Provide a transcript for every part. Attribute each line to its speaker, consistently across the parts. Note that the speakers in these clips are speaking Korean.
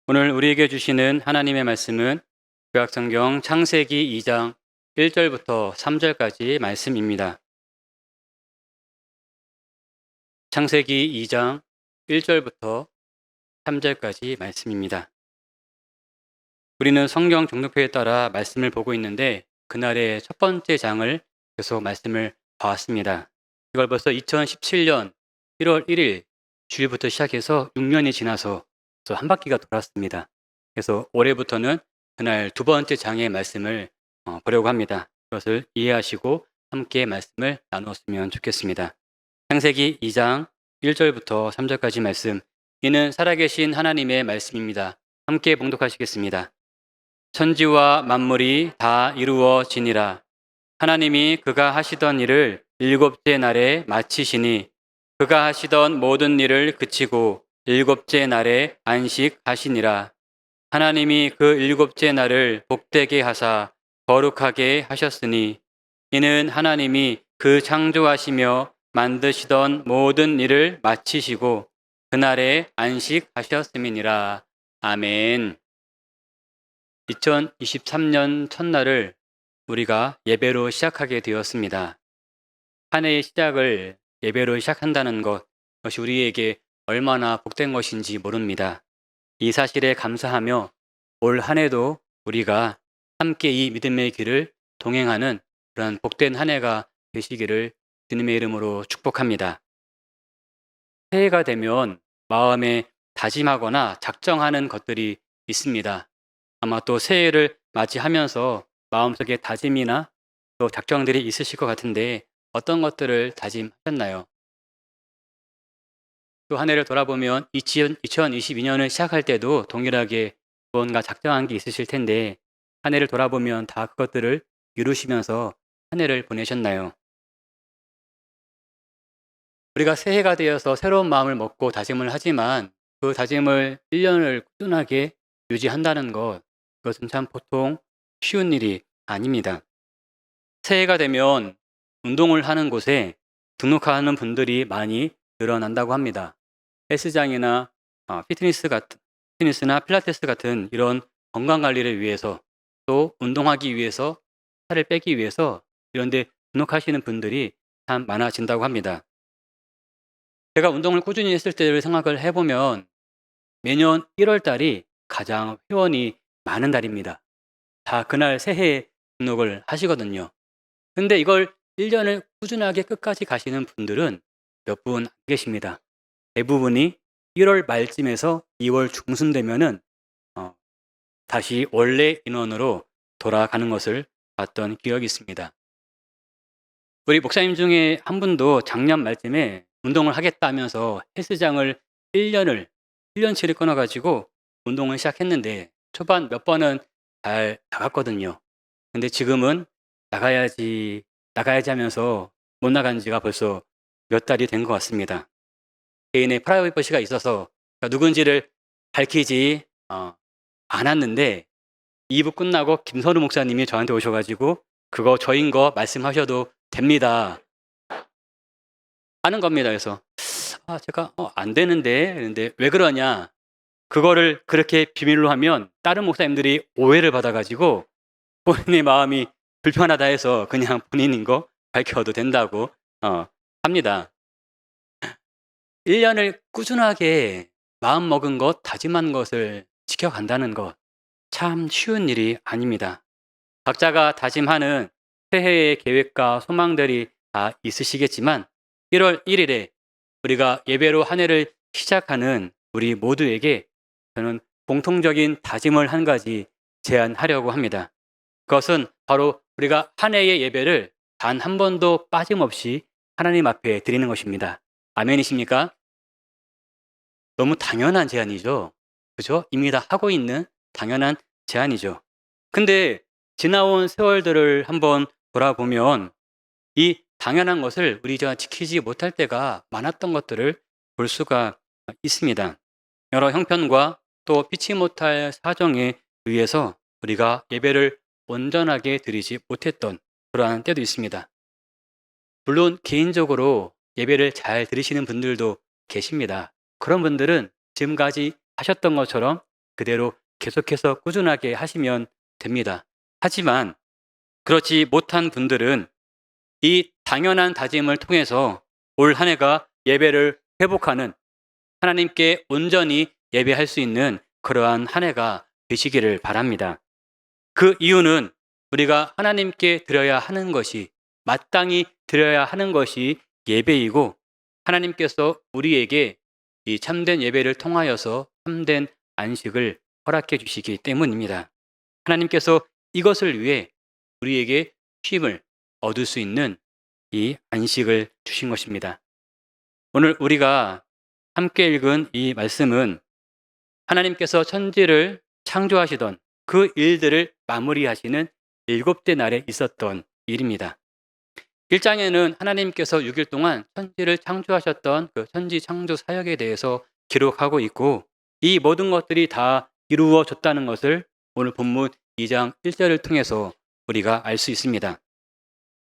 Speaker 1: 오늘 우리에게 주시는 하나님의 말씀은 구약성경 창세기 2장 1절부터 3절까지 말씀입니다. 창세기 2장 1절부터 3절까지 말씀입니다. 우리는 성경 종료표에 따라 말씀을 보고 있는데 그날의 첫 번째 장을 계속 말씀을 봐왔습니다. 이걸 벌써 2017년 1월 1일 주일부터 시작해서 6년이 지나서 한 바퀴가 돌았습니다. 그래서 올해부터는 그날 두 번째 장의 말씀을 보려고 합니다. 그것을 이해하시고 함께 말씀을 나누었으면 좋겠습니다. 창세기 2장 1절부터 3절까지 말씀, 이는 살아계신 하나님의 말씀입니다. 함께 봉독하시겠습니다. 천지와 만물이 다 이루어지니라. 하나님이 그가 하시던 일을 일곱째 날에 마치시니 그가 하시던 모든 일을 그치고 일곱째 날에 안식하시니라. 하나님이 그 일곱째 날을 복되게 하사 거룩하게 하셨으니 이는 하나님이 그 창조하시며 만드시던 모든 일을 마치시고 그날에 안식하셨음이니라. 아멘. 2023년 첫날을 우리가 예배로 시작하게 되었습니다. 한 해의 시작을 예배로 시작한다는 것이 우리에게 얼마나 복된 것인지 모릅니다. 이 사실에 감사하며 올 한 해도 우리가 함께 이 믿음의 길을 동행하는 그런 복된 한 해가 되시기를 주님의 이름으로 축복합니다. 새해가 되면 마음에 다짐하거나 작정하는 것들이 있습니다. 아마 또 새해를 맞이하면서 마음속에 다짐이나 또 작정들이 있으실 것 같은데 어떤 것들을 다짐하셨나요? 또 한 해를 돌아보면 2022년을 시작할 때도 동일하게 무언가 작정한 게 있으실 텐데 한 해를 돌아보면 다 그것들을 이루시면서 한 해를 보내셨나요? 우리가 새해가 되어서 새로운 마음을 먹고 다짐을 하지만 그 다짐을 1년을 꾸준하게 유지한다는 그것은 참 보통 쉬운 일이 아닙니다. 새해가 되면 운동을 하는 곳에 등록하는 분들이 많이 늘어난다고 합니다. 헬스장이나 피트니스나 필라테스 같은 이런 건강관리를 위해서 또 운동하기 위해서 살을 빼기 위해서 이런 데 등록하시는 분들이 참 많아진다고 합니다. 제가 운동을 꾸준히 했을 때를 생각을 해보면 매년 1월 달이 가장 회원이 많은 달입니다. 다 그날 새해에 등록을 하시거든요. 근데 이걸 1년을 꾸준하게 끝까지 가시는 분들은 몇 분 안 계십니다. 대부분이 1월 말쯤에서 2월 중순 되면은 다시 원래 인원으로 돌아가는 것을 봤던 기억이 있습니다. 우리 목사님 중에 한 분도 작년 말쯤에 운동을 하겠다면서 헬스장을 1년치를 끊어가지고 운동을 시작했는데 초반 몇 번은 잘 나갔거든요. 근데 지금은 나가야지 하면서 못 나간 지가 벌써 몇 달이 된 것 같습니다. 개인의 프라이버시가 있어서 누군지를 밝히지 않았는데 2부 끝나고 김선우 목사님이 저한테 오셔가지고 그거 저인 거 말씀하셔도 됩니다 하는 겁니다. 그래서 제가 안 되는데 그런데 왜 그러냐, 그거를 그렇게 비밀로 하면 다른 목사님들이 오해를 받아가지고 본인의 마음이 불편하다 해서 그냥 본인인 거 밝혀도 된다고 합니다. 1년을 꾸준하게 마음먹은 것, 다짐한 것을 지켜간다는 것 참 쉬운 일이 아닙니다. 각자가 다짐하는 새해의 계획과 소망들이 다 있으시겠지만 1월 1일에 우리가 예배로 한 해를 시작하는 우리 모두에게 저는 공통적인 다짐을 한 가지 제안하려고 합니다. 그것은 바로 우리가 한 해의 예배를 단 한 번도 빠짐없이 하나님 앞에 드리는 것입니다. 아멘이십니까? 너무 당연한 제안이죠. 그죠? 이미 다 하고 있는 당연한 제안이죠. 근데 지나온 세월들을 한번 돌아보면 이 당연한 것을 우리가 지키지 못할 때가 많았던 것들을 볼 수가 있습니다. 여러 형편과 또 피치 못할 사정에 의해서 우리가 예배를 온전하게 드리지 못했던 그러한 때도 있습니다. 물론 개인적으로 예배를 잘 드리시는 분들도 계십니다. 그런 분들은 지금까지 하셨던 것처럼 그대로 계속해서 꾸준하게 하시면 됩니다. 하지만 그렇지 못한 분들은 이 당연한 다짐을 통해서 올 한 해가 예배를 회복하는, 하나님께 온전히 예배할 수 있는 그러한 한 해가 되시기를 바랍니다. 그 이유는 우리가 하나님께 드려야 하는 것이, 마땅히 드려야 하는 것이 예배이고, 하나님께서 우리에게 이 참된 예배를 통하여서 참된 안식을 허락해 주시기 때문입니다. 하나님께서 이것을 위해 우리에게 쉼을 얻을 수 있는 이 안식을 주신 것입니다. 오늘 우리가 함께 읽은 이 말씀은 하나님께서 천지를 창조하시던 그 일들을 마무리하시는 일곱째 날에 있었던 일입니다. 1장에는 하나님께서 6일 동안 천지를 창조하셨던 그 천지 창조 사역에 대해서 기록하고 있고, 이 모든 것들이 다 이루어졌다는 것을 오늘 본문 2장 1절을 통해서 우리가 알 수 있습니다.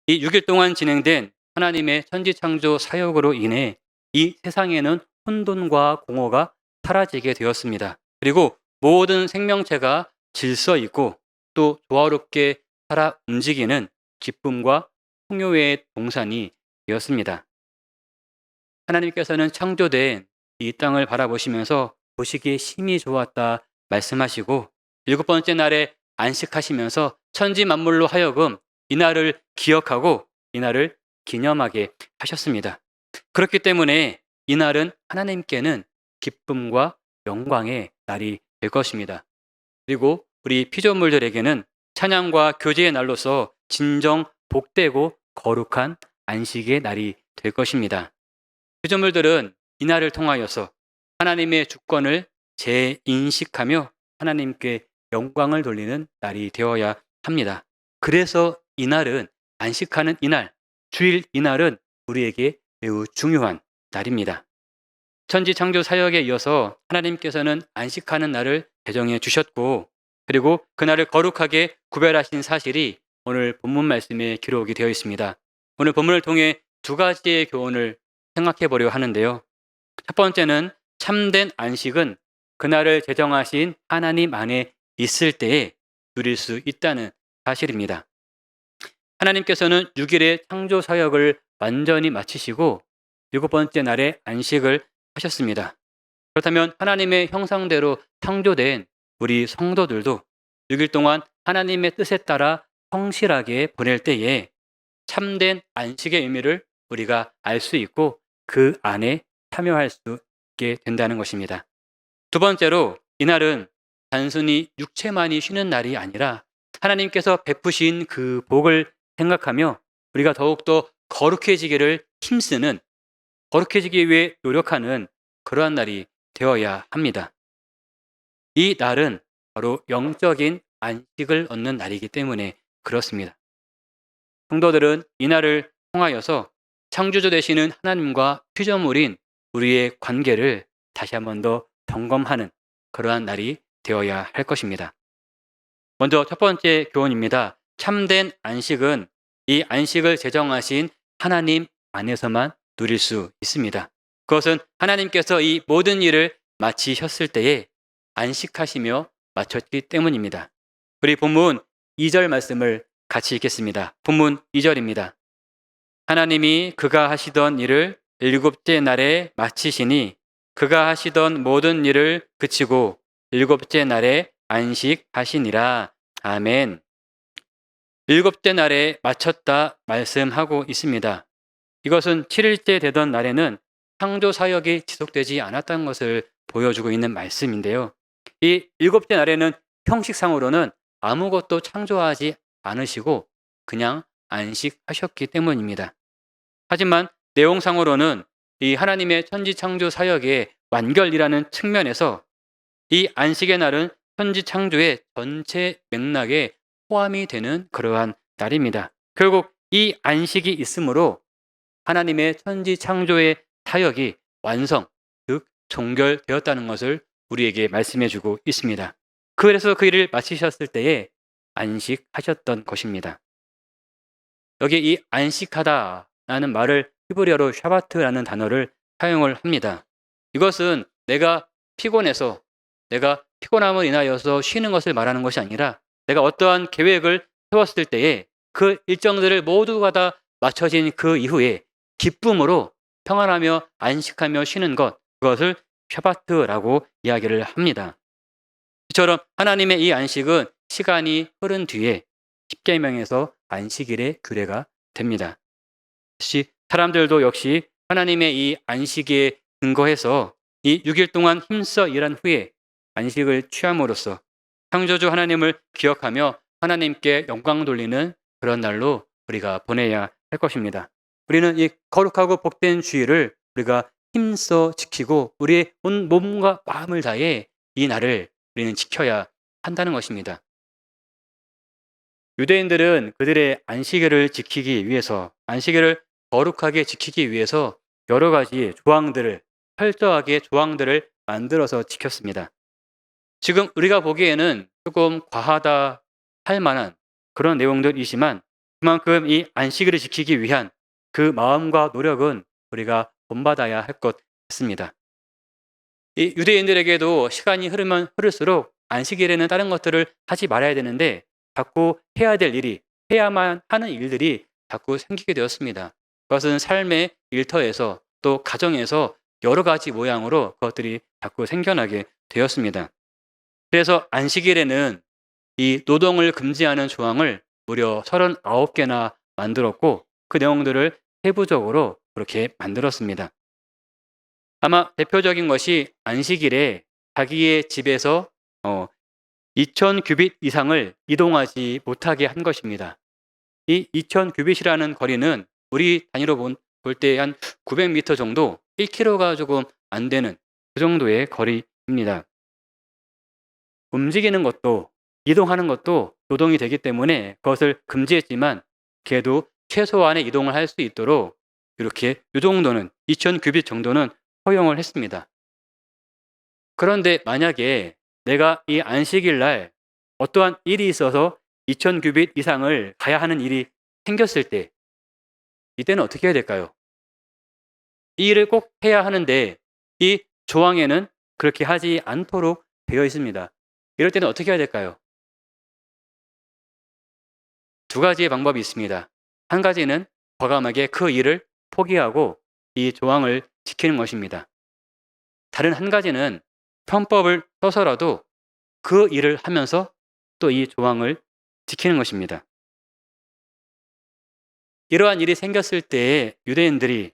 Speaker 1: 이 6일 동안 진행된 하나님의 천지 창조 사역으로 인해 이 세상에는 혼돈과 공허가 사라지게 되었습니다. 그리고 모든 생명체가 질서 있고 또 조화롭게 살아 움직이는 기쁨과 풍요의 동산이 되었습니다. 하나님께서는 창조된 이 땅을 바라보시면서 보시기에 심히 좋았다 말씀하시고, 일곱 번째 날에 안식하시면서 천지 만물로 하여금 이날을 기억하고 이날을 기념하게 하셨습니다. 그렇기 때문에 이날은 하나님께는 기쁨과 영광의 날이 될 것입니다. 그리고 우리 피조물들에게는 찬양과 교제의 날로서 진정 복되고 거룩한 안식의 날이 될 것입니다. 피조물들은 이날을 통하여서 하나님의 주권을 재인식하며 하나님께 영광을 돌리는 날이 되어야 합니다. 그래서 이날은, 안식하는 이날, 주일 이날은 우리에게 매우 중요한 날입니다. 천지 창조 사역에 이어서 하나님께서는 안식하는 날을 제정해 주셨고, 그리고 그날을 거룩하게 구별하신 사실이 오늘 본문 말씀에 기록이 되어 있습니다. 오늘 본문을 통해 두 가지의 교훈을 생각해 보려 하는데요. 첫 번째는 참된 안식은 그날을 제정하신 하나님 안에 있을 때에 누릴 수 있다는 사실입니다. 하나님께서는 6일의 창조 사역을 완전히 마치시고 일곱 번째 날에 안식을 하셨습니다. 그렇다면 하나님의 형상대로 창조된 우리 성도들도 6일 동안 하나님의 뜻에 따라 성실하게 보낼 때에 참된 안식의 의미를 우리가 알 수 있고 그 안에 참여할 수 있게 된다는 것입니다. 두 번째로 이날은 단순히 육체만이 쉬는 날이 아니라 하나님께서 베푸신 그 복을 생각하며 우리가 더욱더 거룩해지기를 힘쓰는, 거룩해지기 위해 노력하는 그러한 날이 되어야 합니다. 이 날은 바로 영적인 안식을 얻는 날이기 때문에 그렇습니다. 성도들은 이 날을 통하여서 창조주 되시는 하나님과 피조물인 우리의 관계를 다시 한 번 더 점검하는 그러한 날이 되어야 할 것입니다. 먼저 첫 번째 교훈입니다. 참된 안식은 이 안식을 제정하신 하나님 안에서만 누릴 수 있습니다. 그것은 하나님께서 이 모든 일을 마치셨을 때에 안식하시며 마쳤기 때문입니다. 우리 본문 2절 말씀을 같이 읽겠습니다. 본문 2절입니다. 하나님이 그가 하시던 일을 일곱째 날에 마치시니 그가 하시던 모든 일을 그치고 일곱째 날에 안식하시니라. 아멘. 일곱째 날에 마쳤다 말씀하고 있습니다. 이것은 7일째 되던 날에는 창조 사역이 지속되지 않았다는 것을 보여주고 있는 말씀인데요. 이 일곱째 날에는 형식상으로는 아무것도 창조하지 않으시고 그냥 안식하셨기 때문입니다. 하지만 내용상으로는 이 하나님의 천지 창조 사역의 완결이라는 측면에서 이 안식의 날은 천지 창조의 전체 맥락에 포함이 되는 그러한 날입니다. 결국 이 안식이 있으므로 하나님의 천지 창조의 사역이 완성, 즉 종결되었다는 것을 우리에게 말씀해 주고 있습니다. 그래서 그 일을 마치셨을 때에 안식하셨던 것입니다. 여기 이 안식하다라는 말을 히브리어로 샤바트라는 단어를 사용을 합니다. 이것은 내가 피곤해서, 내가 피곤함을 인하여서 쉬는 것을 말하는 것이 아니라 내가 어떠한 계획을 세웠을 때에 그 일정들을 모두가 다 맞춰진 그 이후에 기쁨으로 평안하며 안식하며 쉬는 것, 그것을 샤바트라고 이야기를 합니다. 이처럼 하나님의 이 안식은 시간이 흐른 뒤에 십계명에서 안식일의 규례가 됩니다. 사람들도 역시 하나님의 이 안식에 근거해서 이 6일 동안 힘써 일한 후에 안식을 취함으로써 창조주 하나님을 기억하며 하나님께 영광 돌리는 그런 날로 우리가 보내야 할 것입니다. 우리는 이 거룩하고 복된 주일을 우리가 힘써 지키고 우리의 온 몸과 마음을 다해 이 날을 우리는 지켜야 한다는 것입니다. 유대인들은 그들의 안식일을 지키기 위해서, 안식일을 거룩하게 지키기 위해서 여러 가지 조항들을, 철저하게 조항들을 만들어서 지켰습니다. 지금 우리가 보기에는 조금 과하다 할 만한 그런 내용들이지만 그만큼 이 안식일을 지키기 위한 그 마음과 노력은 우리가 본받아야 할 것 같습니다. 이 유대인들에게도 시간이 흐르면 흐를수록 안식일에는 다른 것들을 하지 말아야 되는데 자꾸 해야 될 일이, 해야만 하는 일들이 자꾸 생기게 되었습니다. 그것은 삶의 일터에서 또 가정에서 여러 가지 모양으로 그것들이 자꾸 생겨나게 되었습니다. 그래서 안식일에는 이 노동을 금지하는 조항을 무려 39개나 만들었고 그 내용들을 세부적으로 그렇게 만들었습니다. 아마 대표적인 것이 안식일에 자기의 집에서 2000규빗 이상을 이동하지 못하게 한 것입니다. 이 2000규빗이라는 거리는 우리 단위로 볼 때 한 900m 정도, 1km가 조금 안 되는 그 정도의 거리입니다. 움직이는 것도 이동하는 것도 노동이 되기 때문에 그것을 금지했지만 그래도 최소한의 이동을 할 수 있도록 이렇게 이 정도는 2000규빗 정도는 허용을 했습니다. 그런데 만약에 내가 이 안식일 날 어떠한 일이 있어서 2000규빗 이상을 가야 하는 일이 생겼을 때 이때는 어떻게 해야 될까요? 이 일을 꼭 해야 하는데 이 조항에는 그렇게 하지 않도록 되어 있습니다. 이럴 때는 어떻게 해야 될까요? 두 가지의 방법이 있습니다. 한 가지는 과감하게 그 일을 포기하고 이 조항을 지키는 것입니다. 다른 한 가지는 편법을 써서라도 그 일을 하면서 또 이 조항을 지키는 것입니다. 이러한 일이 생겼을 때에 유대인들이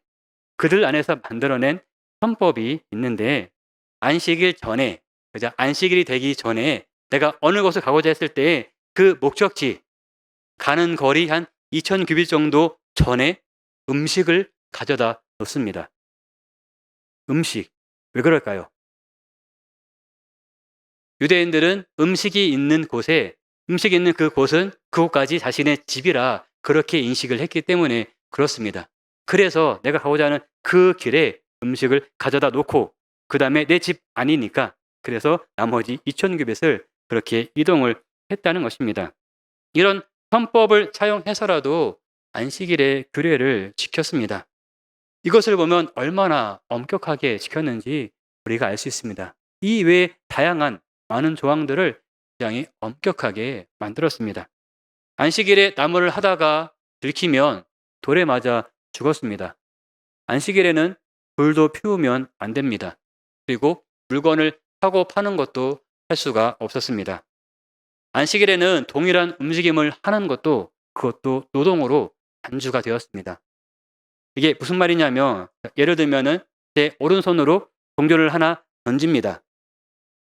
Speaker 1: 그들 안에서 만들어낸 편법이 있는데 안식일 전에, 그죠? 안식일이 되기 전에 내가 어느 곳을 가고자 했을 때 그 목적지, 가는 거리 한 2000규빗 정도 전에 음식을 가져다 놓습니다. 음식. 왜 그럴까요? 유대인들은 음식이 있는 곳에, 음식이 있는 그 곳은 그곳까지 자신의 집이라 그렇게 인식을 했기 때문에 그렇습니다. 그래서 내가 가고자 하는 그 길에 음식을 가져다 놓고 그 다음에 내 집 아니니까 그래서 나머지 2000규빗을 그렇게 이동을 했다는 것입니다. 이런 편법을 사용해서라도 안식일의 규례를 지켰습니다. 이것을 보면 얼마나 엄격하게 지켰는지 우리가 알 수 있습니다. 이 외에 다양한 많은 조항들을 굉장히 엄격하게 만들었습니다. 안식일에 나무를 하다가 들키면 돌에 맞아 죽었습니다. 안식일에는 불도 피우면 안 됩니다. 그리고 물건을 사고 파는 것도 할 수가 없었습니다. 안식일에는 동일한 움직임을 하는 것도 그것도 노동으로 간주가 되었습니다. 이게 무슨 말이냐면 예를 들면은 제 오른손으로 동전을 하나 던집니다.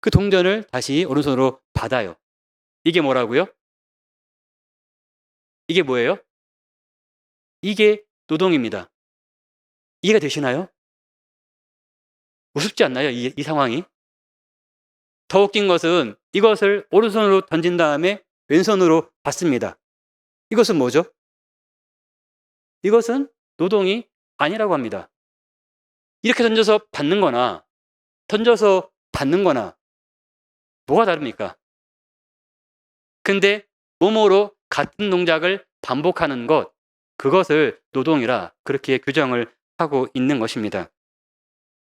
Speaker 1: 그 동전을 다시 오른손으로 받아요. 이게 뭐라고요? 이게 뭐예요? 이게 노동입니다. 이해가 되시나요? 우습지 않나요? 이 상황이? 더 웃긴 것은 이것을 오른손으로 던진 다음에 왼손으로 받습니다. 이것은 뭐죠? 이것은 노동이 아니라고 합니다. 이렇게 던져서 받는 거나 던져서 받는 거나 뭐가 다릅니까? 근데 몸으로 같은 동작을 반복하는 것, 그것을 노동이라 그렇게 규정을 하고 있는 것입니다.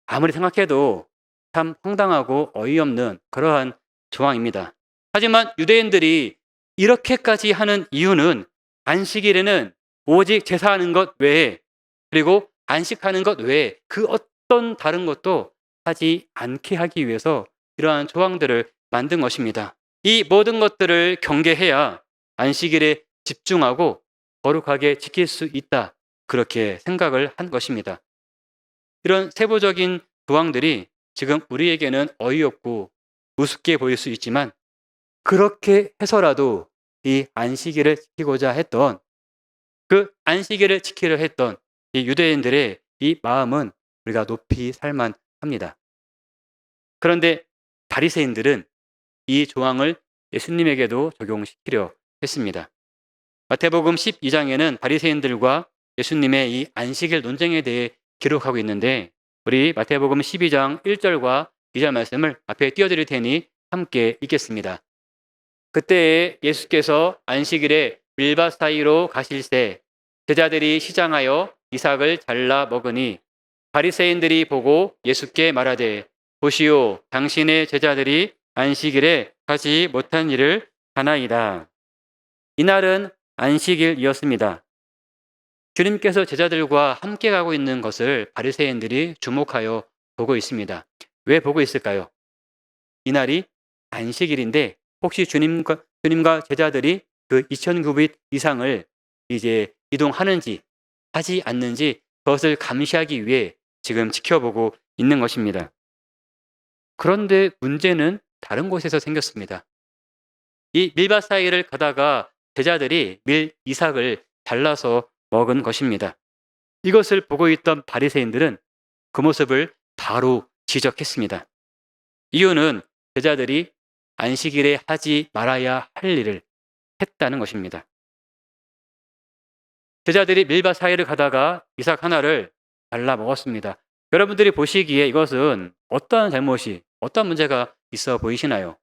Speaker 1: 아무리 생각해도 참 황당하고 어이없는 그러한 조항입니다. 하지만 유대인들이 이렇게까지 하는 이유는 안식일에는 오직 제사하는 것 외에, 그리고 안식하는 것 외에 그 어떤 다른 것도 하지 않게 하기 위해서 이러한 조항들을 만든 것입니다. 이 모든 것들을 경계해야 안식일에 집중하고 거룩하게 지킬 수 있다, 그렇게 생각을 한 것입니다. 이런 세부적인 조항들이 지금 우리에게는 어이없고 우습게 보일 수 있지만, 그렇게 해서라도 이 안식일을 지키고자 했던, 그 안식일을 지키려 했던 이 유대인들의 이 마음은 우리가 높이 살만합니다. 그런데 바리새인들은 이 조항을 예수님에게도 적용시키려 했습니다. 마태복음 12장에는 바리새인들과 예수님의 이 안식일 논쟁에 대해 기록하고 있는데, 우리 마태복음 12장 1절과 2절 말씀을 앞에 띄워드릴 테니 함께 읽겠습니다. 그때에 예수께서 안식일에 밀밭 사이로 가실새 제자들이 시장하여 이삭을 잘라 먹으니 바리새인들이 보고 예수께 말하되, 보시오, 당신의 제자들이 안식일에 하지 못한 일을 하나이다. 이날은 안식일이었습니다. 주님께서 제자들과 함께 가고 있는 것을 바리새인들이 주목하여 보고 있습니다. 왜 보고 있을까요? 이날이 안식일인데 혹시 주님과 제자들이 그 2,900 이상을 이제 이동하는지 하지 않는지, 그것을 감시하기 위해 지금 지켜보고 있는 것입니다. 그런데 문제는 다른 곳에서 생겼습니다. 이 밀밭 사이를 가다가 제자들이 이삭을 잘라서 먹은 것입니다. 이것을 보고 있던 바리새인들은 그 모습을 바로 지적했습니다. 이유는 제자들이 안식일에 하지 말아야 할 일을 했다는 것입니다. 제자들이 밀밭 사이를 가다가 이삭 하나를 잘라 먹었습니다. 여러분들이 보시기에 이것은 어떤 잘못이, 어떤 문제가 있어 보이시나요?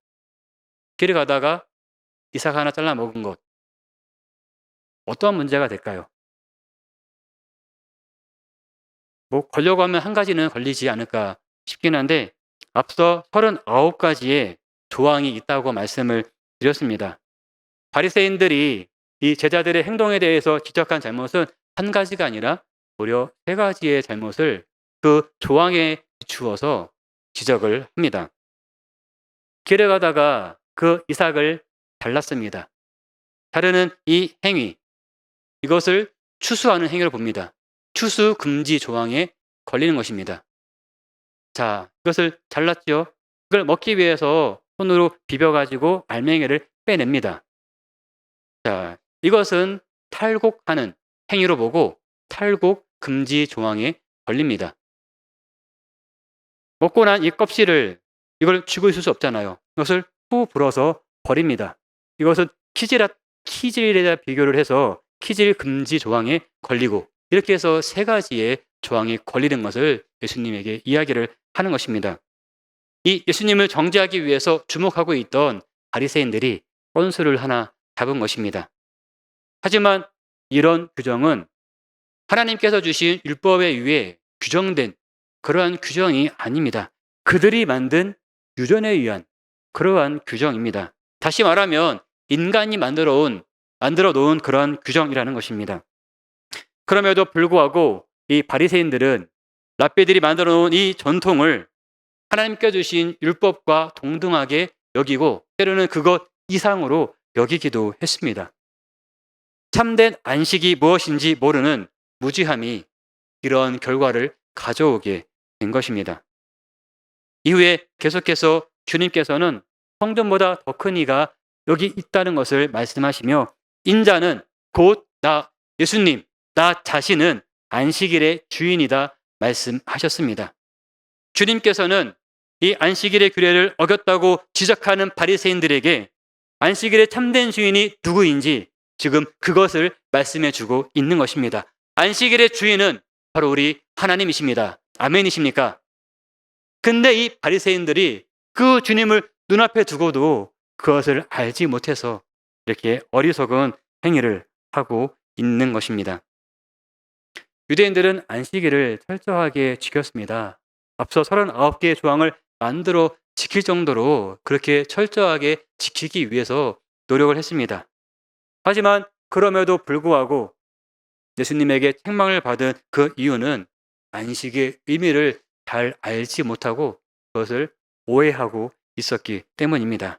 Speaker 1: 길을 가다가 이삭 하나 잘라 먹은 것, 어떤 문제가 될까요? 걸려고 하면 한 가지는 걸리지 않을까 싶긴 한데, 앞서 39가지의 조항이 있다고 말씀을 드렸습니다. 바리새인들이 이 제자들의 행동에 대해서 지적한 잘못은 한 가지가 아니라 무려 3가지의 잘못을 그 조항에 비추어서 지적을 합니다. 길에 가다가 그 이삭을 잘랐습니다. 자르는 이 행위, 이것을 추수하는 행위로 봅니다. 추수 금지 조항에 걸리는 것입니다. 자, 이것을 잘랐죠. 그걸 먹기 위해서 손으로 비벼가지고 알맹이를 빼냅니다. 자, 이것은 탈곡하는 행위로 보고 탈곡 금지 조항에 걸립니다. 먹고 난 이 껍질을, 이걸 쥐고 있을 수 없잖아요. 이것을 후 불어서 버립니다. 이것은 키질에다 비교를 해서 키질 금지 조항에 걸리고, 이렇게 해서 3가지의 조항이 걸리는 것을 예수님에게 이야기를 하는 것입니다. 이 예수님을 정죄하기 위해서 주목하고 있던 바리새인들이 건수를 하나 잡은 것입니다. 하지만 이런 규정은 하나님께서 주신 율법에 의해 규정된 그러한 규정이 아닙니다. 그들이 만든 유전에 의한 그러한 규정입니다. 다시 말하면 인간이 만들어 놓은 그런 규정이라는 것입니다. 그럼에도 불구하고 이 바리새인들은 랍비들이 만들어 놓은 이 전통을 하나님께 주신 율법과 동등하게 여기고, 때로는 그것 이상으로 여기기도 했습니다. 참된 안식이 무엇인지 모르는 무지함이 이런 결과를 가져오게 된 것입니다. 이후에 계속해서 주님께서는 성전보다 더 큰 이가 여기 있다는 것을 말씀하시며, 인자는 곧 나 예수님, 나 자신은 안식일의 주인이다 말씀하셨습니다. 주님께서는 이 안식일의 규례를 어겼다고 지적하는 바리새인들에게 안식일의 참된 주인이 누구인지 지금 그것을 말씀해 주고 있는 것입니다. 안식일의 주인은 바로 우리 하나님이십니다. 아멘이십니까? 근데 이 바리새인들이 그 주님을 눈앞에 두고도 그것을 알지 못해서 이렇게 어리석은 행위를 하고 있는 것입니다. 유대인들은 안식일을 철저하게 지켰습니다. 앞서 39개의 조항을 만들어 지킬 정도로 그렇게 철저하게 지키기 위해서 노력을 했습니다. 하지만 그럼에도 불구하고 예수님에게 책망을 받은 그 이유는 안식의 의미를 잘 알지 못하고 그것을 오해하고 있었기 때문입니다.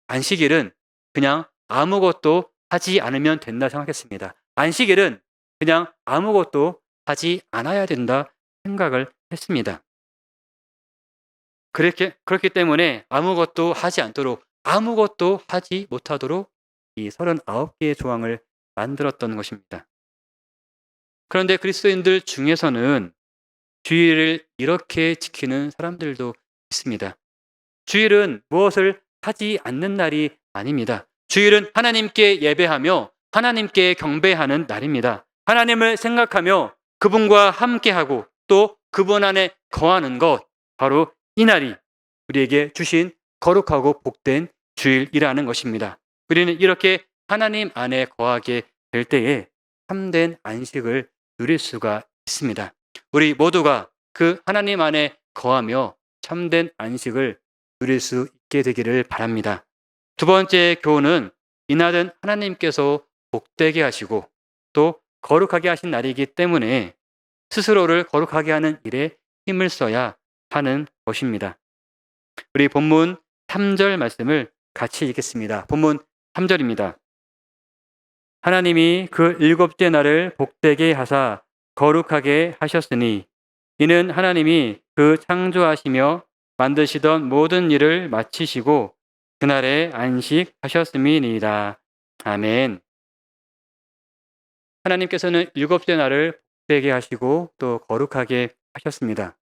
Speaker 1: 안식일은 그냥 아무것도 하지 않으면 된다 생각했습니다. 안식일은 그냥 아무것도 하지 않아야 된다 생각을 했습니다. 그렇기 때문에 아무것도 하지 않도록, 아무것도 하지 못하도록 이 39개의 조항을 만들었던 것입니다. 그런데 그리스도인들 중에서는 주일을 이렇게 지키는 사람들도 있습니다. 주일은 무엇을 하지 않는 날이 아닙니다. 주일은 하나님께 예배하며 하나님께 경배하는 날입니다. 하나님을 생각하며 그분과 함께하고 또 그분 안에 거하는 것, 바로 이 날이 우리에게 주신 거룩하고 복된 주일이라는 것입니다. 우리는 이렇게 하나님 안에 거하게 될 때에 참된 안식을 누릴 수가 있습니다. 우리 모두가 그 하나님 안에 거하며 참된 안식을 누릴 수 있게 되기를 바랍니다. 두 번째 교훈은 이날은 하나님께서 복되게 하시고 또 거룩하게 하신 날이기 때문에 스스로를 거룩하게 하는 일에 힘을 써야 하는 것입니다. 우리 본문 3절 말씀을 같이 읽겠습니다. 본문 3절입니다. 하나님이 그 일곱째 날을 복되게 하사 거룩하게 하셨으니 이는 하나님이 그 창조하시며 만드시던 모든 일을 마치시고 그날에 안식하셨음이니이다. 아멘. 하나님께서는 일곱째 날을 복되게 하시고 또 거룩하게 하셨습니다.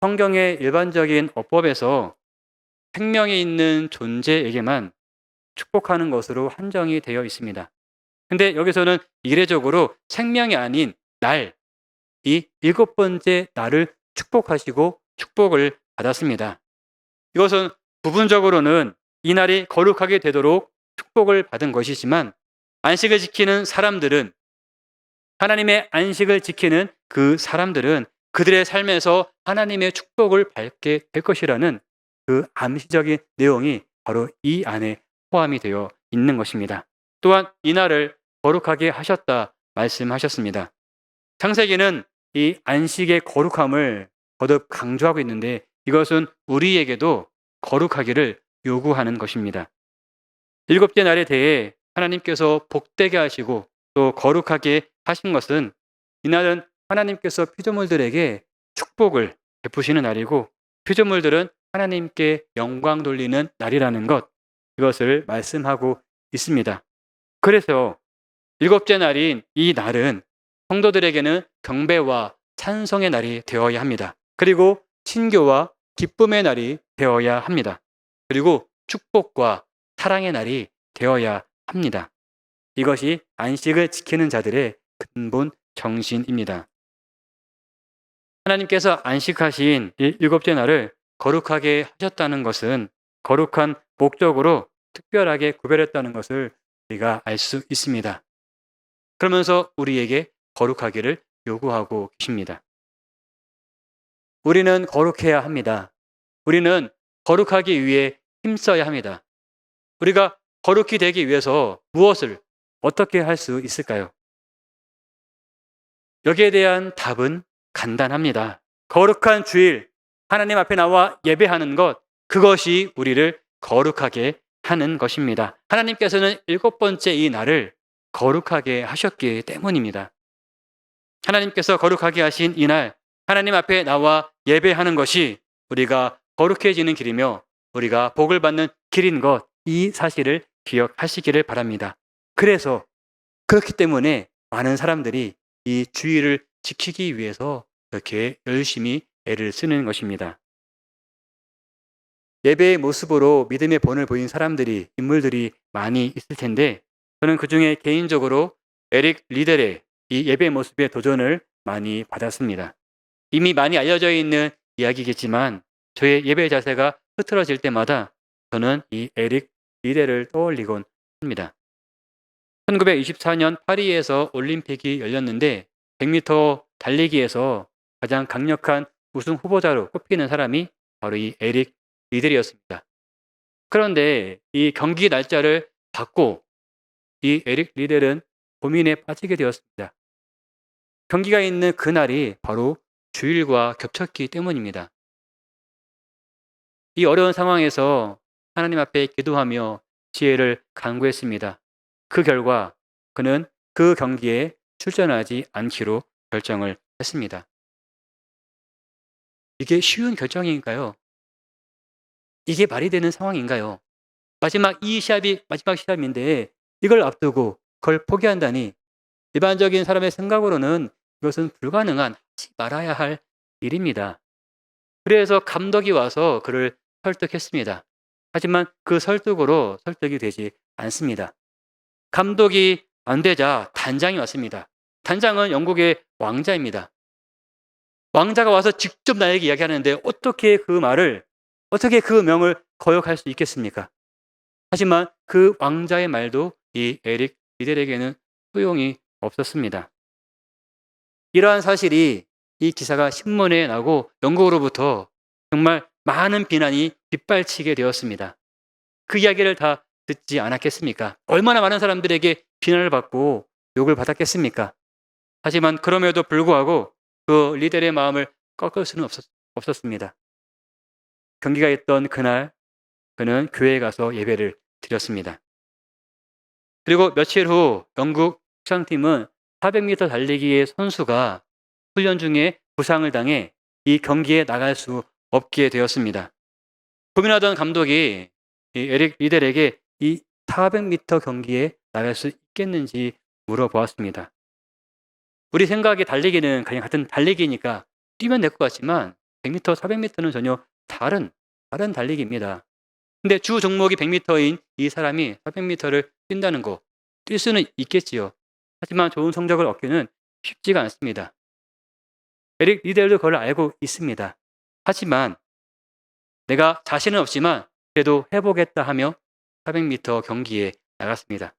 Speaker 1: 성경의 일반적인 어법에서 생명이 있는 존재에게만 축복하는 것으로 한정이 되어 있습니다. 근데 여기서는 이례적으로 생명이 아닌 날, 이 일곱 번째 날을 축복하시고 축복을 받았습니다. 이것은 부분적으로는 이 날이 거룩하게 되도록 축복을 받은 것이지만 안식을 지키는 사람들은, 하나님의 안식을 지키는 그 사람들은 그들의 삶에서 하나님의 축복을 받게 될 것이라는 그 암시적인 내용이 바로 이 안에 포함이 되어 있는 것입니다. 또한 이 날을 거룩하게 하셨다 말씀하셨습니다. 창세기는 이 안식의 거룩함을 거듭 강조하고 있는데 이것은 우리에게도 거룩하기를 요구하는 것입니다. 일곱째 날에 대해 하나님께서 복되게 하시고 또 거룩하게 하신 것은 이날은 하나님께서 피조물들에게 축복을 베푸시는 날이고 피조물들은 하나님께 영광 돌리는 날이라는 것, 이것을 말씀하고 있습니다. 그래서 일곱째 날인 이 날은 성도들에게는 경배와 찬송의 날이 되어야 합니다. 그리고 친교와 기쁨의 날이 되어야 합니다. 그리고 축복과 사랑의 날이 되어야 합니다. 이것이 안식을 지키는 자들의 근본 정신입니다. 하나님께서 안식하신 일곱째 날을 거룩하게 하셨다는 것은 거룩한 목적으로 특별하게 구별했다는 것을 우리가 알 수 있습니다. 그러면서 우리에게 거룩하기를 요구하고 계십니다. 우리는 거룩해야 합니다. 우리는 거룩하기 위해 힘써야 합니다. 우리가 거룩히 되기 위해서 무엇을 어떻게 할 수 있을까요? 여기에 대한 답은 간단합니다. 거룩한 주일, 하나님 앞에 나와 예배하는 것, 그것이 우리를 거룩하게 하는 것입니다. 하나님께서는 일곱 번째 이 날을 거룩하게 하셨기 때문입니다. 하나님께서 거룩하게 하신 이 날, 하나님 앞에 나와 예배하는 것이 우리가 거룩해지는 길이며 우리가 복을 받는 길인 것, 이 사실을 기억하시기를 바랍니다. 그래서 그렇기 때문에 많은 사람들이 이 주일을 지키기 위해서 그렇게 열심히 애를 쓰는 것입니다. 예배의 모습으로 믿음의 본을 보인 사람들이, 인물들이 많이 있을 텐데 저는 그중에 개인적으로 에릭 리델의 이 예배의 모습의 도전을 많이 받았습니다. 이미 많이 알려져 있는 이야기겠지만 저의 예배 자세가 흐트러질 때마다 저는 이 에릭 리델을 떠올리곤 합니다. 1924년 파리에서 올림픽이 열렸는데 100m 달리기에서 가장 강력한 우승 후보자로 꼽히는 사람이 바로 이 에릭 리델이었습니다. 그런데 이 경기 날짜를 받고 이 에릭 리델은 고민에 빠지게 되었습니다. 경기가 있는 그날이 바로 주일과 겹쳤기 때문입니다. 이 어려운 상황에서 하나님 앞에 기도하며 지혜를 간구했습니다. 그 결과 그는 그 경기에 출전하지 않기로 결정을 했습니다. 이게 쉬운 결정인가요? 이게 말이 되는 상황인가요? 이 시합이 마지막 시합인데 이걸 앞두고 그걸 포기한다니 일반적인 사람의 생각으로는 이것은 불가능한, 하지 말아야 할 일입니다. 그래서 감독이 와서 그를 설득했습니다. 하지만 그 설득으로 설득이 되지 않습니다. 감독이 안 되자 단장이 왔습니다. 단장은 영국의 왕자입니다. 왕자가 와서 직접 나에게 이야기하는데 어떻게 그 명을 거역할 수 있겠습니까? 하지만 그 왕자의 말도 이 에릭 리델에게는 소용이 없었습니다. 이러한 사실이 이 기사가 신문에 나고 영국으로부터 정말 많은 비난이 빗발치게 되었습니다. 그 이야기를 다 듣지 않았겠습니까? 얼마나 많은 사람들에게 비난을 받고 욕을 받았겠습니까? 하지만 그럼에도 불구하고 그 리델의 마음을 꺾을 수는 없었습니다. 경기가 있던 그날 그는 교회에 가서 예배를 드렸습니다. 그리고 며칠 후 영국 수상팀은 400m 달리기의 선수가 훈련 중에 부상을 당해 이 경기에 나갈 수 없게 되었습니다. 고민하던 감독이 이 에릭 리델에게 이 400m 경기에 나갈 수 있겠는지 물어보았습니다. 우리 생각에 달리기는 그냥 같은 달리기니까 뛰면 될 것 같지만 100m, 400m는 전혀 다른 달리기입니다. 근데 주 종목이 100m인 이 사람이 400m를 뛴다는 거, 뛸 수는 있겠지요. 하지만 좋은 성적을 얻기는 쉽지가 않습니다. 에릭 리델도 그걸 알고 있습니다. 하지만 내가 자신은 없지만 그래도 해보겠다 하며 400m 경기에 나갔습니다.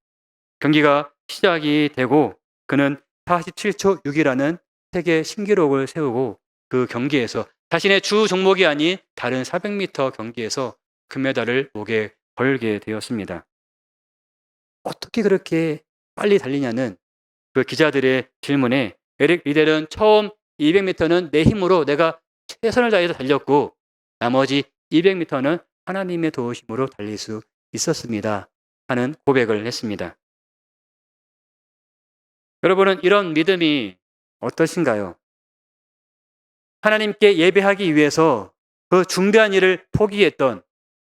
Speaker 1: 경기가 시작이 되고 그는 47초 6이라는 세계 신기록을 세우고 그 경기에서 자신의 주 종목이 아닌 다른 400m 경기에서 금메달을 목에 걸게 되었습니다. 어떻게 그렇게 빨리 달리냐는 그 기자들의 질문에 에릭 리델은 처음 200m는 내 힘으로 내가 최선을 다해서 달렸고 나머지 200m는 하나님의 도우심으로 달릴 수 있었습니다 하는 고백을 했습니다. 여러분은 이런 믿음이 어떠신가요? 하나님께 예배하기 위해서 그 중대한 일을 포기했던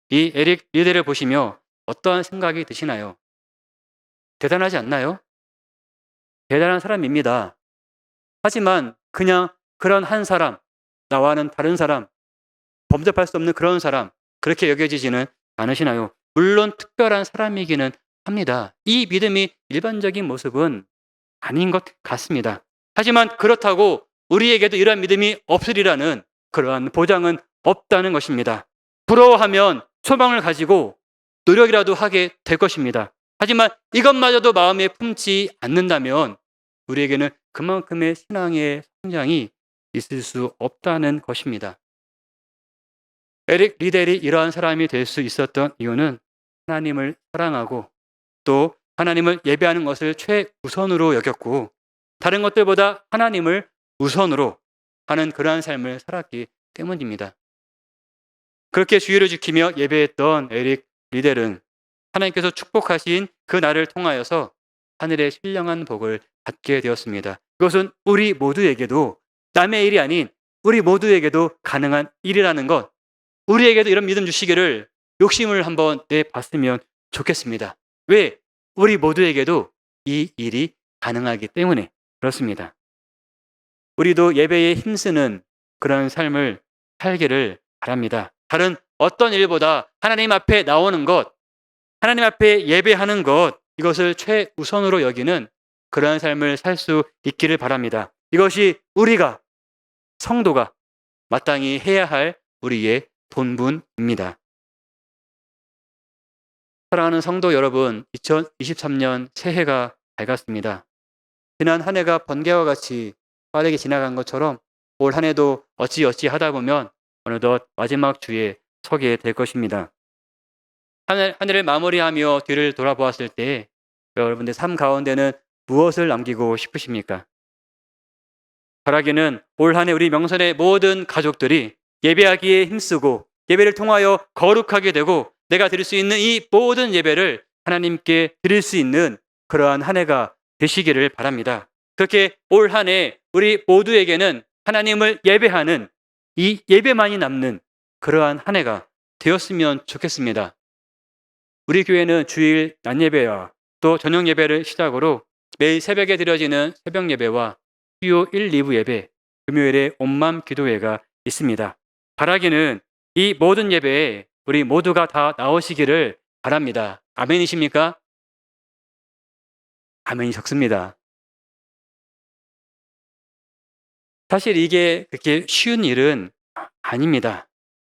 Speaker 1: 이 에릭 리델을 보시며 어떠한 생각이 드시나요? 대단하지 않나요? 대단한 사람입니다. 하지만 그냥 그런 한 사람, 나와는 다른 사람, 범접할 수 없는 그런 사람, 그렇게 여겨지지는 않으시나요? 물론 특별한 사람이기는 합니다. 이 믿음이 일반적인 모습은 아닌 것 같습니다. 하지만 그렇다고 우리에게도 이러한 믿음이 없으리라는 그러한 보장은 없다는 것입니다. 부러워하면 소망을 가지고 노력이라도 하게 될 것입니다. 하지만 이것마저도 마음에 품지 않는다면 우리에게는 그만큼의 신앙의 성장이 있을 수 없다는 것입니다. 에릭 리델이 이러한 사람이 될 수 있었던 이유는 하나님을 사랑하고 또 하나님을 예배하는 것을 최우선으로 여겼고 다른 것들보다 하나님을 우선으로 하는 그러한 삶을 살았기 때문입니다. 그렇게 주의를 지키며 예배했던 에릭 리델은 하나님께서 축복하신 그 날을 통하여서 하늘의 신령한 복을 받게 되었습니다. 그것은 우리 모두에게도 남의 일이 아닌 우리 모두에게도 가능한 일이라는 것, 우리에게도 이런 믿음 주시기를 욕심을 한번 내봤으면 좋겠습니다. 왜? 우리 모두에게도 이 일이 가능하기 때문에 그렇습니다. 우리도 예배에 힘쓰는 그런 삶을 살기를 바랍니다. 다른 어떤 일보다 하나님 앞에 나오는 것, 하나님 앞에 예배하는 것, 이것을 최우선으로 여기는 그러한 삶을 살 수 있기를 바랍니다. 이것이 우리가, 성도가 마땅히 해야 할 우리의 본분입니다. 사랑하는 성도 여러분, 2023년 새해가 밝았습니다. 지난 한 해가 번개와 같이 빠르게 지나간 것처럼 올 한 해도 어찌어찌 하다 보면 어느덧 마지막 주에 서게 될 것입니다. 한 해를 마무리하며 뒤를 돌아보았을 때 여러분들 삶 가운데는 무엇을 남기고 싶으십니까? 바라기는 올 한 해 우리 명선의 모든 가족들이 예배하기에 힘쓰고 예배를 통하여 거룩하게 되고 내가 드릴 수 있는 이 모든 예배를 하나님께 드릴 수 있는 그러한 한 해가 되시기를 바랍니다. 그렇게 올 한 해 우리 모두에게는 하나님을 예배하는 이 예배만이 남는 그러한 한 해가 되었으면 좋겠습니다. 우리 교회는 주일 낮 예배와 또 저녁 예배를 시작으로 매일 새벽에 드려지는 새벽 예배와 수요 1, 2부 예배, 금요일에 온맘 기도회가 있습니다. 바라기는 이 모든 예배에 우리 모두가 다 나오시기를 바랍니다. 아멘이십니까? 아멘이 적습니다. 사실 이게 그렇게 쉬운 일은 아닙니다.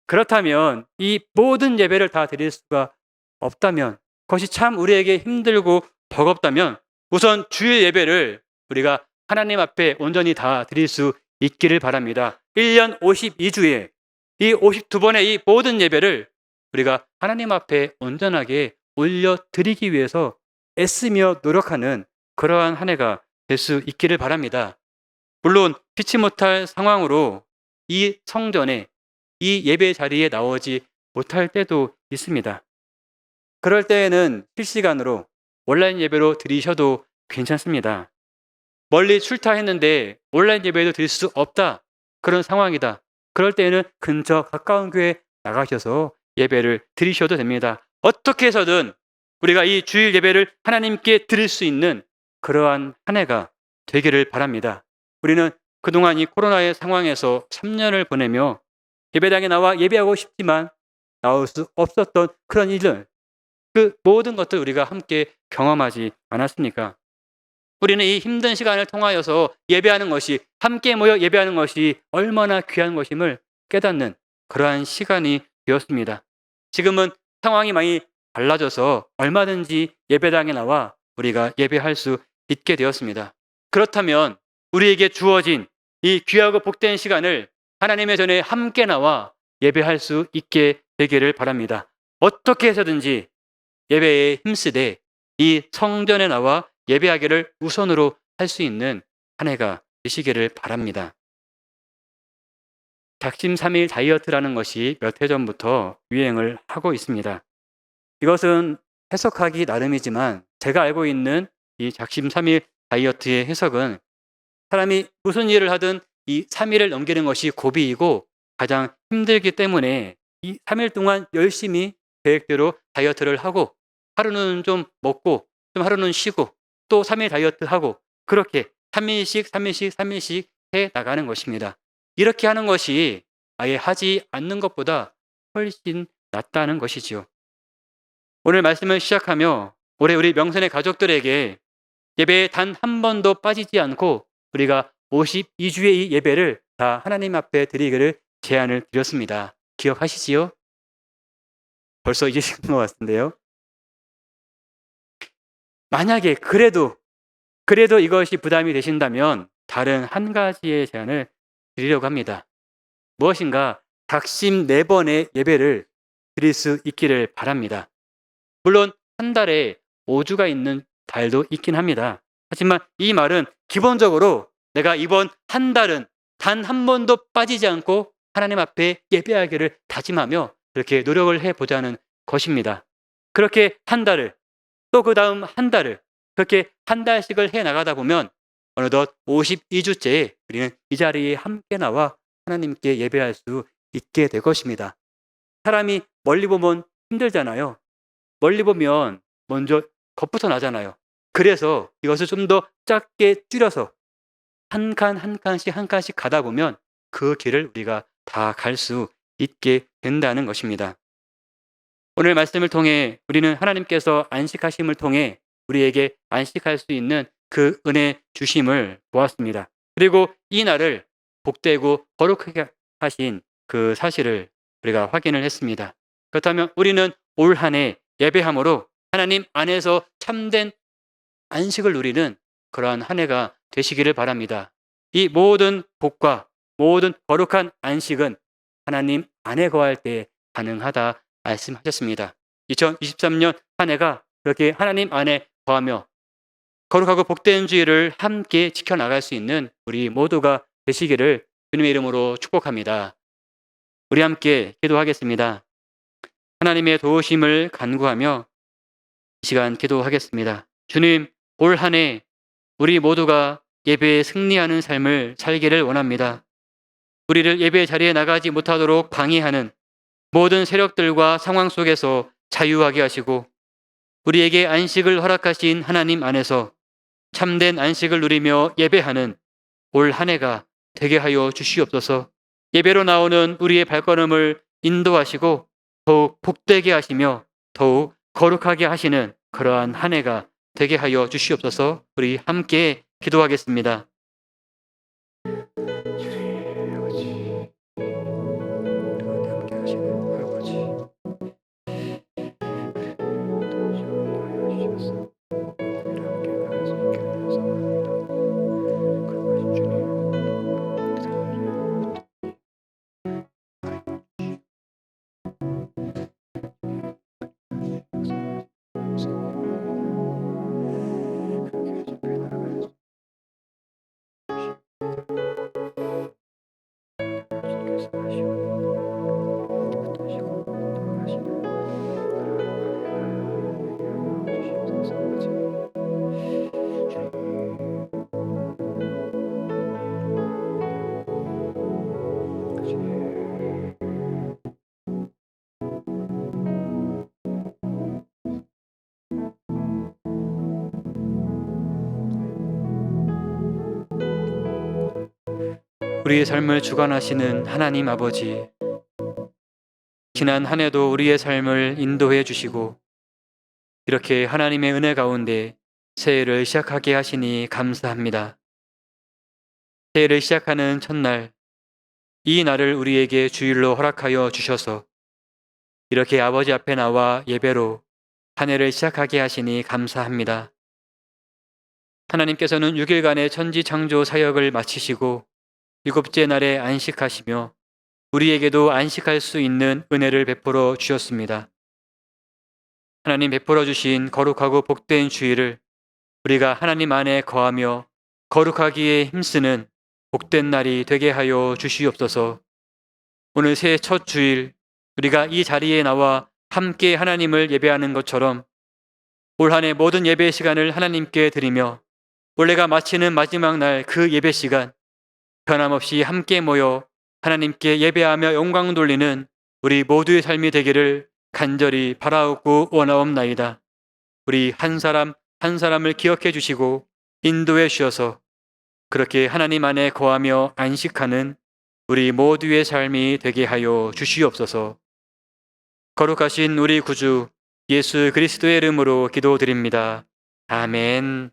Speaker 1: 그렇다면 이 모든 예배를 다 드릴 수가 없다면, 그것이 참 우리에게 힘들고 버겁다면 우선 주일 예배를 우리가 하나님 앞에 온전히 다 드릴 수 있기를 바랍니다. 1년 52주에 이 52번의 이 모든 예배를 우리가 하나님 앞에 온전하게 올려드리기 위해서 애쓰며 노력하는 그러한 한 해가 될 수 있기를 바랍니다. 물론 피치 못할 상황으로 이 성전에 이 예배 자리에 나오지 못할 때도 있습니다. 그럴 때에는 실시간으로 온라인 예배로 드리셔도 괜찮습니다. 멀리 출타했는데 온라인 예배도 드릴 수 없다. 그런 상황이다. 그럴 때에는 근처 가까운 교회 나가셔서 예배를 드리셔도 됩니다. 어떻게 해서든 우리가 이 주일 예배를 하나님께 드릴 수 있는 그러한 한 해가 되기를 바랍니다. 우리는 그동안 이 코로나의 상황에서 3년을 보내며 예배당에 나와 예배하고 싶지만 나올 수 없었던 그런 일들, 그 모든 것들 우리가 함께 경험하지 않았습니까? 우리는 이 힘든 시간을 통하여서 예배하는 것이, 함께 모여 예배하는 것이 얼마나 귀한 것임을 깨닫는 그러한 시간이 되었습니다. 지금은 상황이 많이 달라져서 얼마든지 예배당에 나와 우리가 예배할 수 있게 되었습니다. 그렇다면 우리에게 주어진 이 귀하고 복된 시간을 하나님의 전에 함께 나와 예배할 수 있게 되기를 바랍니다. 어떻게 해서든지 예배에 힘쓰되 이 성전에 나와 예배하기를 우선으로 할 수 있는 한 해가 되시기를 바랍니다. 작심 3일 다이어트라는 것이 몇 해 전부터 유행을 하고 있습니다. 이것은 해석하기 나름이지만 제가 알고 있는 이 작심 3일 다이어트의 해석은 사람이 무슨 일을 하든 이 3일을 넘기는 것이 고비이고 가장 힘들기 때문에 이 3일 동안 열심히 계획대로 다이어트를 하고 하루는 좀 먹고 좀 하루는 쉬고 또 3일 다이어트 하고 그렇게 3일씩 해 나가는 것입니다. 이렇게 하는 것이 아예 하지 않는 것보다 훨씬 낫다는 것이지요. 오늘 말씀을 시작하며 올해 우리 명선의 가족들에게 예배에 단 한 번도 빠지지 않고 우리가 52주의 이 예배를 다 하나님 앞에 드리기를 제안을 드렸습니다. 기억하시지요? 벌써 잊으신 것 같은데요. 만약에 그래도 이것이 부담이 되신다면 다른 한 가지의 제안을 드리려고 합니다. 무엇인가 작심 4번의 예배를 드릴 수 있기를 바랍니다. 물론 한 달에 5주가 있는 달도 있긴 합니다. 하지만 이 말은 기본적으로 내가 이번 한 달은 단 한 번도 빠지지 않고 하나님 앞에 예배하기를 다짐하며 그렇게 노력을 해보자는 것입니다. 그렇게 한 달을 또 그 다음 한 달을 그렇게 한 달씩을 해 나가다 보면 어느덧 52주째에 우리는 이 자리에 함께 나와 하나님께 예배할 수 있게 될 것입니다. 사람이 멀리 보면 힘들잖아요. 멀리 보면 먼저 겁부터 나잖아요. 그래서 이것을 좀 더 짧게 줄여서 한 칸씩 가다 보면 그 길을 우리가 다 갈 수 있게 된다는 것입니다. 오늘 말씀을 통해 우리는 하나님께서 안식하심을 통해 우리에게 안식할 수 있는 그 은혜 주심을 보았습니다. 그리고 이 날을 복되고 거룩하게 하신 그 사실을 우리가 확인을 했습니다. 그렇다면 우리는 올 한 해 예배함으로 하나님 안에서 참된 안식을 누리는 그러한 한 해가 되시기를 바랍니다. 이 모든 복과 모든 거룩한 안식은 하나님 안에 거할 때 가능하다 말씀하셨습니다. 2023년 한 해가 그렇게 하나님 안에 거하며 거룩하고 복된 주의를 함께 지켜나갈 수 있는 우리 모두가 되시기를 주님의 이름으로 축복합니다. 우리 함께 기도하겠습니다. 하나님의 도우심을 간구하며 이 시간 기도하겠습니다. 주님, 올 한 해 우리 모두가 예배에 승리하는 삶을 살기를 원합니다. 우리를 예배 자리에 나가지 못하도록 방해하는 모든 세력들과 상황 속에서 자유하게 하시고 우리에게 안식을 허락하신 하나님 안에서 참된 안식을 누리며 예배하는 올 한 해가 되게 하여 주시옵소서. 예배로 나오는 우리의 발걸음을 인도하시고 더욱 복되게 하시며 더욱 거룩하게 하시는 그러한 한 해가 되게 하여 주시옵소서. 우리 함께 기도하겠습니다. 우리의 삶을 주관하시는 하나님 아버지, 지난 한 해도 우리의 삶을 인도해 주시고 이렇게 하나님의 은혜 가운데 새해를 시작하게 하시니 감사합니다. 새해를 시작하는 첫날, 이 날을 우리에게 주일로 허락하여 주셔서 이렇게 아버지 앞에 나와 예배로 한 해를 시작하게 하시니 감사합니다. 하나님께서는 6일간의 천지 창조 사역을 마치시고 일곱째 날에 안식하시며 우리에게도 안식할 수 있는 은혜를 베풀어 주셨습니다. 하나님 베풀어 주신 거룩하고 복된 주일을 우리가 하나님 안에 거하며 거룩하기에 힘쓰는 복된 날이 되게 하여 주시옵소서. 오늘 새해 첫 주일 우리가 이 자리에 나와 함께 하나님을 예배하는 것처럼 올 한 해 모든 예배 시간을 하나님께 드리며 올해가 마치는 마지막 날 그 예배 시간 변함없이 함께 모여 하나님께 예배하며 영광 돌리는 우리 모두의 삶이 되기를 간절히 바라옵고 원하옵나이다. 우리 한 사람 한 사람을 기억해 주시고 인도해 주셔서 그렇게 하나님 안에 거하며 안식하는 우리 모두의 삶이 되게 하여 주시옵소서. 거룩하신 우리 구주 예수 그리스도의 이름으로 기도드립니다. 아멘.